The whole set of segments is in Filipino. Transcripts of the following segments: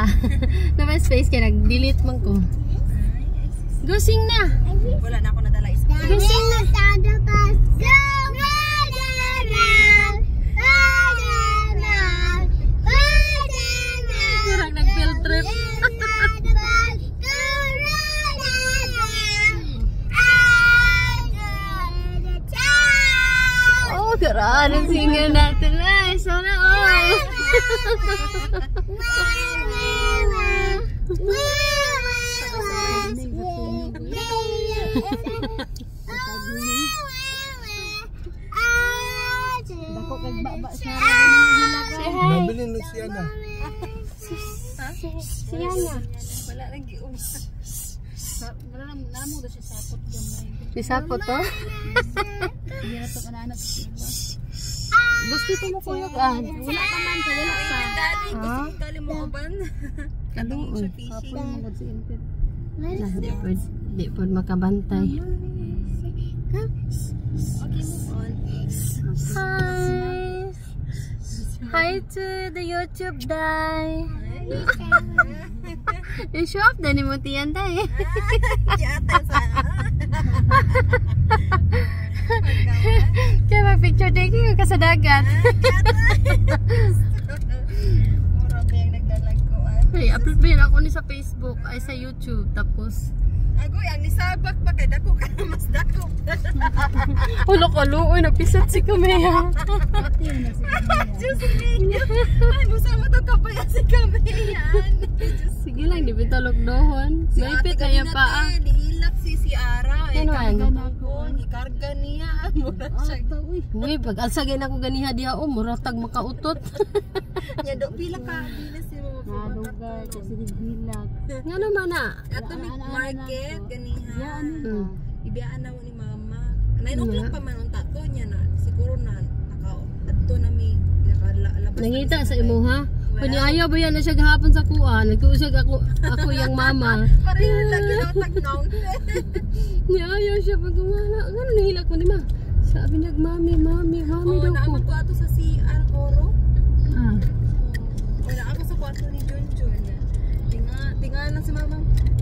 pa. Naman space kaya nag-delete man ko. Go sing na. Wala na ako nadala isa. Go sing na. Kurang nag-field trip. Oh, karaan ang singer natin. Ay, sana all. Nabilin na siya na. Siya na. Wala lang gius. Namo daw siya sapot gamay. Isapot to? Hindi na to kananak. Gusto ko mo kuyog ah. Wala pa man sa wala pa. Daddy, gusto ko tali mo uban. Kaluon. Sa fishing. Kapon mo si Impet. Di po makabantay. Okay, move on. Hi! Hi to the YouTube Day! I-show off na ni Mutian Day. Yata sa... Kaya mag-picture day ko ka sa dagat. Mura ba yung nagdalagkuan? Hey, upload ba yun ako ni sa Facebook ay sa YouTube. Tapos Agoy, ang nisabak pa kay dako ka na mas dako. ulo ko luoy, napisat si Kamea. Diyos niyo. Ay, musama to kapaya si Kameyan. Sige lang, di bitalog dohon. Maipit na yung paa. Nihilak si Ara. Ano yan? Ikarga niya. Mura siya. Uy, pag alsagay na ko ganiha diha, muratag makautot. Nya do pila ka dinas si mo Nadugay kasi dibilag. Nga naman na. Atomic Market ganiha. Ibiyaan na mo ni mama. 9 o'clock pa man unta to nya na. Siguro na adto na mi labas. Nangita sa imo ha? Pwede ayaw ba yan na siya gahapon sa kuan? Nagkuusag ako yung mama. Pareho lagi na tagnong. Ayaw siya pag gumana. Ano nahilak mo ni ma? Sabi niya, mami daw ko. Naaman ko ato sa CR Coro. Ah. Wala ako sa kwarto ni Junjun. Tinga na si mama.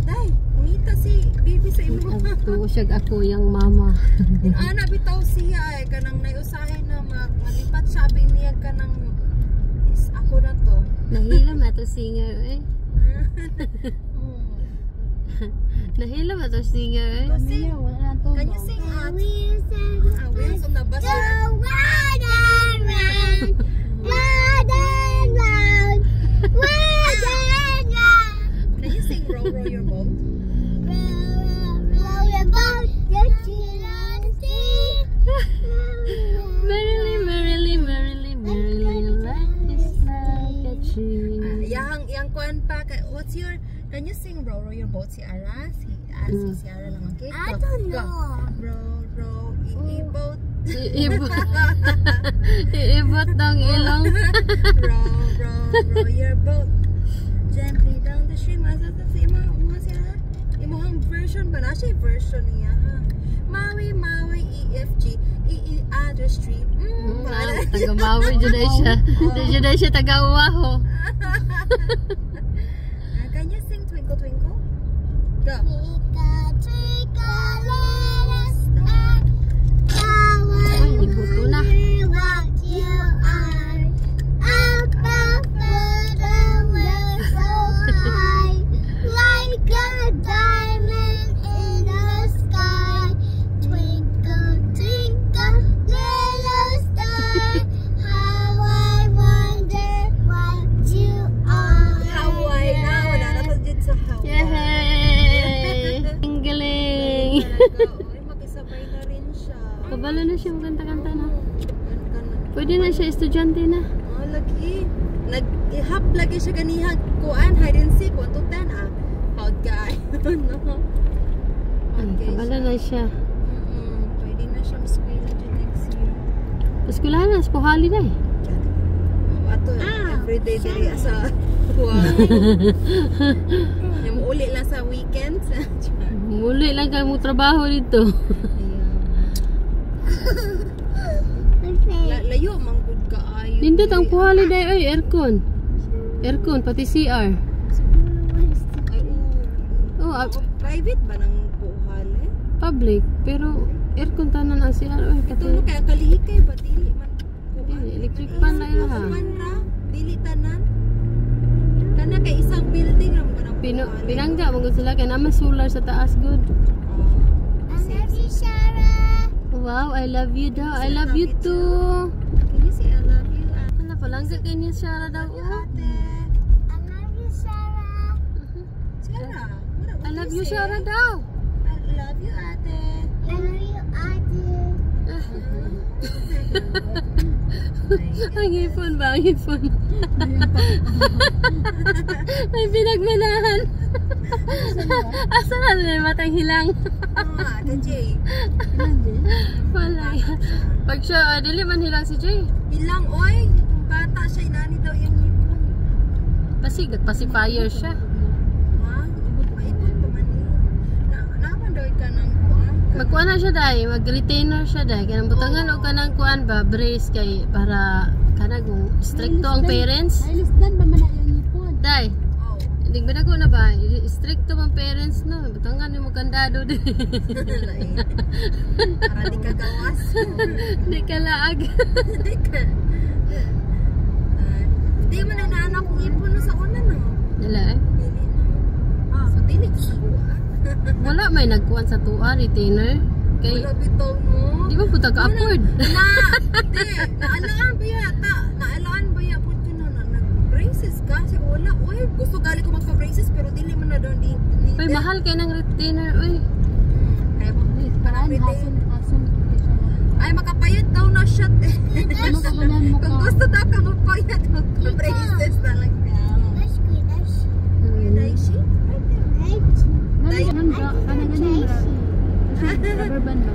Day, umita si baby sa imo. Nagkuusag ako yung mama. Ana bitaw siya ay kanang naiusahin na malipat sabi niya kanang is ako na to. Nahilam na to singer eh. Nahilam na to singer eh. Kasi Wala na to. can you sing Wheels on the bus? Can you sing Row Row Your Boat? Merrily, life is like a tree. Yang kuan pa, what's your, can you sing Row Row Your Boat si Ara? Si Ara lang, okay? I don't know. Row, row, boat. Iibot ng ilong. Row your boat gently down the stream. Asa si imong version ba na siya version niya ha? Maui EFG other stream. Taga-Maui jud siya. Jud siya taga-Uwaho. Can you sing Twinkle Twinkle? Go. Ay, ibuto na. Yay! Ang galing! Mag-isabay na rin siya. Kabalo na siya magkanta-kanta na. Pwede na siya, estudyante na. Oh, lagi. Nag-ihap lagi siya ganiha. Kuan, hide and seek. 1 to 10 ah. How'd guy? No. Kabalo na siya. Pwede na siya maskwela dyan next year. Paskulahan na, spuhali na eh. Ato, everyday diri sa kuan. Yung uli lang sa weekends. Muli lang kayo mo trabaho dito. Layo, manggod ka ayo. Nindot ang puhali day, oy, aircon. Aircon, pati CR. Oh, Private ba ng buhal eh? public. Pero aircon tanan ang CR. Uy, Tulo katulog. kaya kalihi kayo ba? Dili man. Electric fan na yun ha. Ra, dili tanan. Kana kay isang building ram ka ng Pinangga mo sila kaya naman solar sa taas good. Wow, I love you daw. I love you too. Can you say I love you, ate? Wala palangga kay niya Shara daw. Oh. Sarah. I love you Shara daw. I love you, ate. Ang ipon ba? Ang ipon. Ay, pinagmanahan. Asan na rin matang hilang? Ate Jay. Wala. Pag siya, dili man hilang si Jay. Ilang, oy. Kung bata siya, inani daw yung ipon. Pacifier siya. Ha? Maipon pa man niya. Naman daw ka ng kuwan. Magkuan na siya dahil, mag-retainer siya dahil. Kaya butangan o ka ng kuan ba, brace kay para kanagong stricto ang parents. Ay, listan ba man na yung ipon? Dahil, Oh. hindi ba na ko na ba, stricto ang parents no. Butangan yung magkandado din. Para di ka gawas. Hindi ka laag. Di mo na naanak kong ipon no sa una no. Dala eh. Dili no. So dili ko sa buwan. Wala may nagkuan sa tuwa, retainer. Kay, Wala bitaw mo. di ba puta ka-afford? Naalaan ba yata? Naalaan ba yata po ito na nag-braces ka? Kasi wala, uy, gusto gali ko magpa-braces pero dili mo na doon di. Uy, mahal kayo ng retainer, uy. Kaya mo, parang Parang retail. hason. Ay, makapayat daw na shot eh. Ano ka kunan mo Kung ka? gusto daw ka magpayat, magpa-braces na lang ka. Hmm. Daishi? Rubber band ba?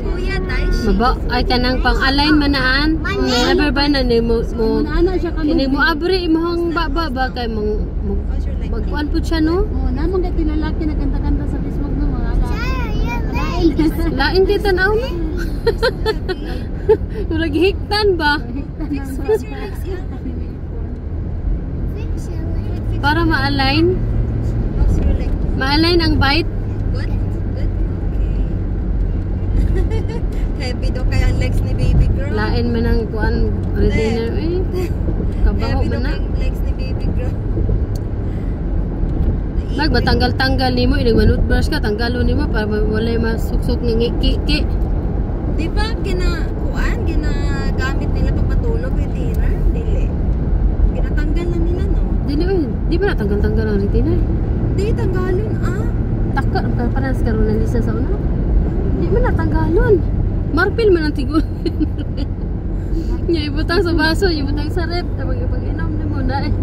Kuya, Daishi. Maba, ay kanang pang-align manaan. Kung may rubber band na ni mo, Ano siya kami? kini mo abri imong baba ba kay How's your leg? magkuan po siya no? Oh, namang kay tinalaki na kanta-kanta sa Facebook no mga ala. Lain di tanaw no? Murag hiktan ba? Fix your legs, yeah. Para ma-align. How's your leg? Ma-align ang bite. Good? Good? Okay. Heavy daw kaya ang legs ni baby girl. Lain man ang kuan retainer eh. Kabaho Heavy daw man na. kaya ang legs ni baby girl. Nagbatanggal-tanggal nimo inig manutbrush ka tanggalon nimo para walay masuksok ng ngiki. Di ba kinakuan, ginagamit nila pag matulog retainer? Dili. Ginatanggal na nila, no? Di ba natanggal-tanggal ang retainer? Di, tanggalon, ah. Takot ang panas karon na lisa sa una. Di man natanggalon. Marpil man ang tigon. Nya ibutang sa baso, ibutang sa rep, tapos ipag-inom nimo na. Ako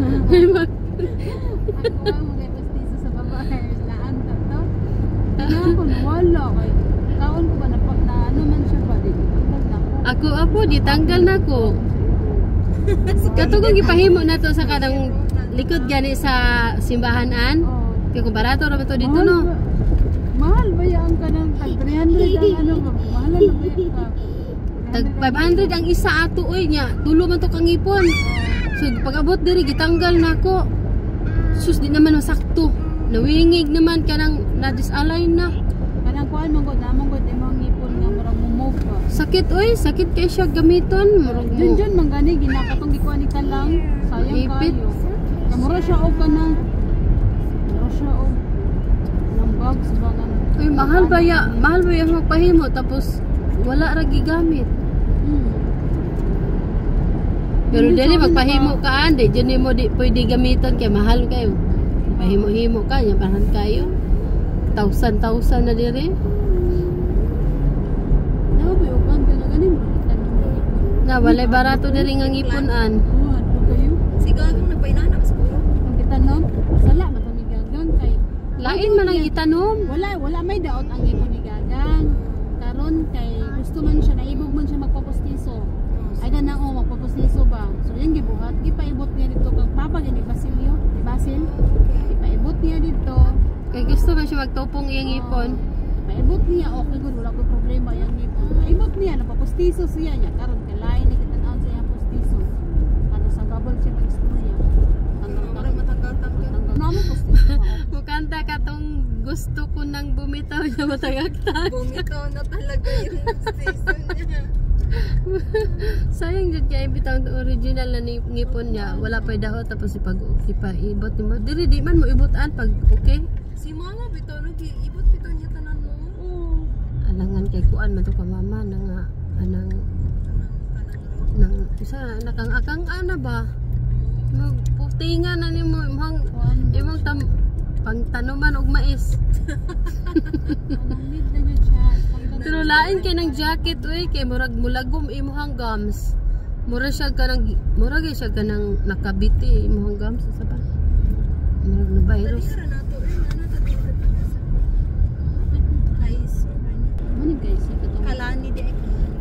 mo kay pastiso sa babae. Laan ka to. Kaya ko wala kay kaon ko ba na ano man siya ba di. Tanggal na ko. Ako ditanggal na ko. Katugong ipahimo na to sa kadang likod gani sa simbahanan. Oh. Kaya kung barato ra ba to dito no. Mahal ba yan ka ng tag 300 ang ano ba? Mahal na ba yan ka? Tag 500 ang isa ato oy nya. Tulo man to kang ipon. So pag-abot diri gitanggal na ko. Sus di naman masakto. Nawingig naman kanang na-disalign na. Kanang kuan mong gud namong gud imong ngipon nga murag mumove ba. Sakit oy, sakit kay siya gamiton. Murag mo. Jun man gani ginakatong gikuan ni ka lang. Sayang Ipit. kayo. Kamura siya og kanang mura siya og nang bags ba nga. Uy, mahal ba ya? Mahal ba yung magpahimo tapos wala ra gigamit. Pero dili magpahimo ka ande, dili mo di pwede gamiton kay mahal kayo. Pahimo-himo ka nya pahan kayo. 1,000 na diri. Daw ba uban ka na gani mo kita ni. Na walay barato diri nga ngipunan. Oh, adto kayo. Si Gagong nagpainanap siguro. Kung kita no, sala matami gagang kay Lain man ang itanom. wala may daot ang imo ni gagang. Karon kay gusto man siya naibog man siya magpapostiso. Ay gana magpapostiso ba. So yan gibuhat, gipaibot niya dito kag papa gani Basilio, di Basil. Gipaibot niya dito. Kay gusto man siya magtupong iyang ipon. Paibot niya okay gud wala ko problema yang ipon. Paibot niya napapostiso siya niya karon kay lain ni kita-an sa iyang postiso. Ano sa bubble siya mag-istorya. Parang matanggal-tanggal. Namo postiso. Mukha kanta katong gusto ko nang bumitaw niya matagagtag. Bumitaw na talaga yung season niya. Sayang jud kay bitaw ang original na ngipon niya. Wala pa daw tapos ipaibot mo. Dili di man mo ibutan pag okay. Si mama bitaw nag-iibot bitaw niya tanan mo. Alangan kay kuan man to ka mama nang anang nang isa nakang-akang ana ba? Magputingan na nimo imong pangtanuman og mais. Anong need na yun siya. Pero lain kay ng jacket oy kay murag mulagom imong gums. Mura siya kanang nakabiti imong gums sa ba? Murag na virus. Ano guys, Kalani di ay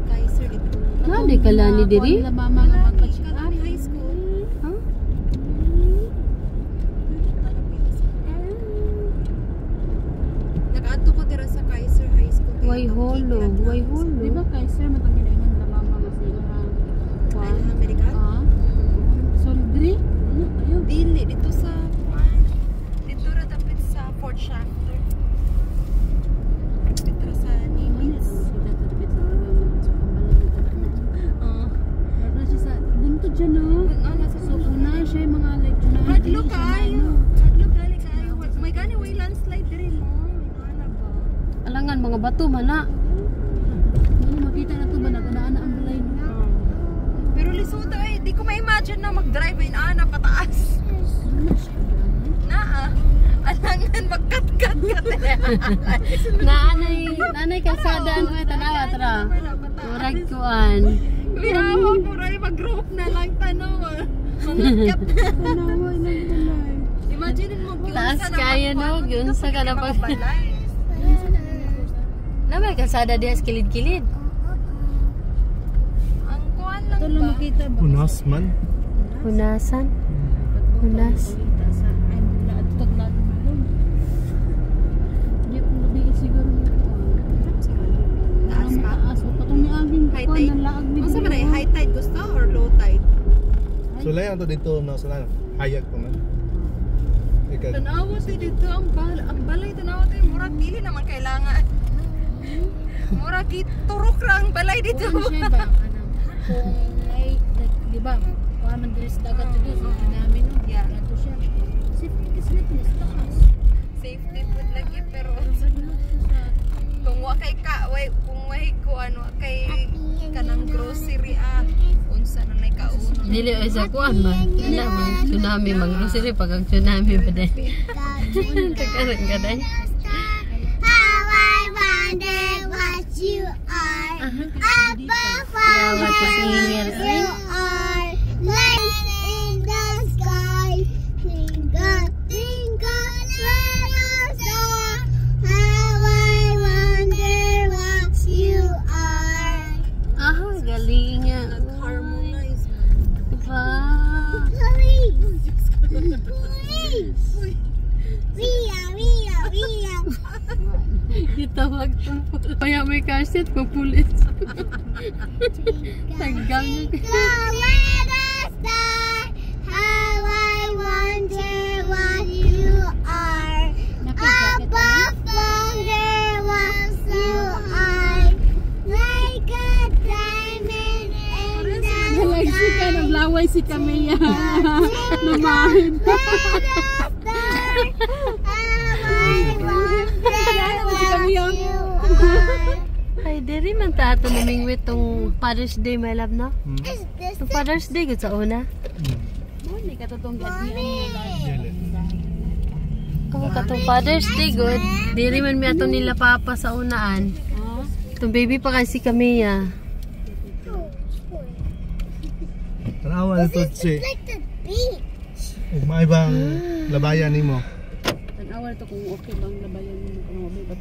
Kaiser ito. Nani kalani diri? Wala mama nga magpa-check up. Kalani high school. Ha? Nakaadto ko dira sa Kaiser High School. Way holo, way Di holo. ba Kaiser matangin na yun na mama nga sila Ay, American? Sorry, Dri? Ano? Ayaw. Dili, dito sa dito ra dapat sa Fort Shafter. Dito ra sa Nimitz. Kita tatapit sa Wala siya sa buntod siya no? So una siya yung mga like Hadlo kaayo. Hadlo gali kaayo. May gani way landslide diri mo. Ano ba? Alangan mga bato man na. Ano makita na to ba nag-unaan ang balay no? Pero lisuto eh, di ko ma-imagine na mag-drive in ana pataas. Ano siya? Naa. Alangan magkat-kat ka Nanay kalsada ano tanawa tara. Murag kuan. Lihawa ko rin mag-group na lang tanong. Mangat Panaway ng balay. Imagine mo, Taas kaya no, gyunsa ka na pag. balay. Namay kalsada diha sa kilid-kilid. Ang kuhan lang Ito lang ba? makita ba? Unas man. Hunasan. Hunas. Ay, mula at taglalo mo lang. Hindi ko nabigay siguro nito. Taas pa? Taas. O patong ni Aging High kuwan tide? ng laag ni Masa man ay Dilo. high tide gusto or low tide? So layan to dito na sa lang. Hayag pa man. Ikaw. Tanawa sa dito ang balay tanawa tayo murag dili naman kailangan. Murag turok ra ang balay dito. Kung siya ba, kung ay, di ba, kuha man dito sa dagat dito, so namin no, Yeah. nato siya. Safety kasi natin sa taas. Safety food lagi pero Sadulog ko sa, kung wa kay kung way ko ano kay kanang grocery unsa na nay kauno. Dili ay sa kuan man. Wala man tsunami mag-grocery pag ang tsunami pa din. Kakaroon ka din. You are Yeah, what to singing you are light in the sky. Twinkle, twinkle, little star. How I wonder what you are. Ah, galing nga. Nag-harmonize Wow. Police, police. Ria. Itawag ng pulis. Kaya may car seat po pulis. Tagal niya. Twinkle, little star. How I wonder what you are. Above thunder what you are. Like a diamond in the nalagsi ka, naglaway si Camilla. Lumahin. Ay, diri man tato namingwit tong Father's Day, my love, no? Tong Father's Day, gud sa una. Hindi ka totong gadian nila. Dili. Kung katong Father's Day, good. Diri man mi ato nila papa sa unaan. Itong baby pa kasi Camilla. Tanawa na to si. Like the beach. Ug maibang labayan nimo. Tan-awal to kung okay bang labayan mo kung mabay ba